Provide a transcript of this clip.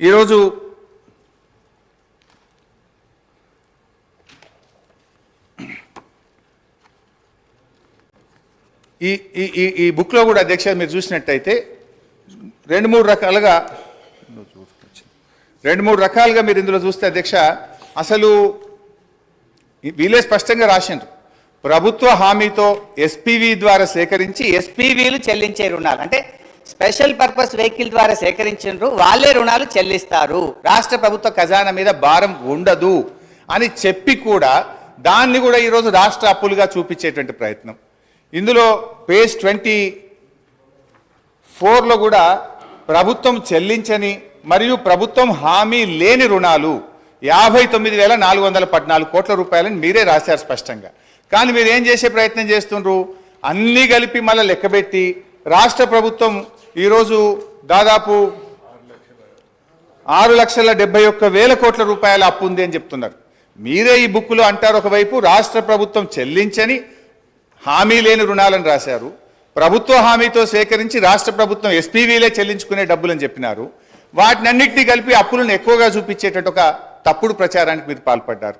ఈరోజు ఈ బుక్లో కూడా అధ్యక్ష మీరు చూసినట్టయితే రెండు మూడు రకాలుగా మీరు ఇందులో చూస్తే అధ్యక్ష అసలు వీళ్ళే స్పష్టంగా రాసిండ్రు. ప్రభుత్వ హామీతో ఎస్పీవీ ద్వారా సేకరించి ఎస్పీవీలు చెల్లించే రుణాలు అంటే స్పెషల్ పర్పస్ వెహికల్ ద్వారా సేకరించారు, వాళ్ళే రుణాలు చెల్లిస్తారు, రాష్ట్ర ప్రభుత్వ ఖజానా మీద భారం ఉండదు అని చెప్పి కూడా దాన్ని కూడా ఈరోజు రాష్ట్ర అప్పులుగా చూపించేటువంటి ప్రయత్నం. ఇందులో పేజ్ 24లో కూడా ప్రభుత్వం చెల్లించని మరియు ప్రభుత్వం హామీ లేని రుణాలు 59,414 కోట్ల రూపాయలని మీరే రాశారు స్పష్టంగా. కానీ మీరు ఏం చేసే ప్రయత్నం చేస్తుండ్రు? అన్నీ కలిపి మళ్ళీ లెక్కబెట్టి రాష్ట్ర ప్రభుత్వం ఈరోజు దాదాపు 6,71,000 కోట్ల రూపాయల అప్పు ఉంది అని చెప్తున్నారు. మీరే ఈ బుక్లో అంటారు, ఒకవైపు రాష్ట్ర ప్రభుత్వం చెల్లించని హామీ లేని రుణాలను రాశారు, ప్రభుత్వ హామీతో సేకరించి రాష్ట్ర ప్రభుత్వం ఎస్పీవీలే చెల్లించుకునే డబ్బులని చెప్పినారు. వాటినన్నింటినీ కలిపి అప్పులను ఎక్కువగా చూపించేటట్టు ఒక తప్పుడు ప్రచారానికి మీరు పాల్పడ్డారు.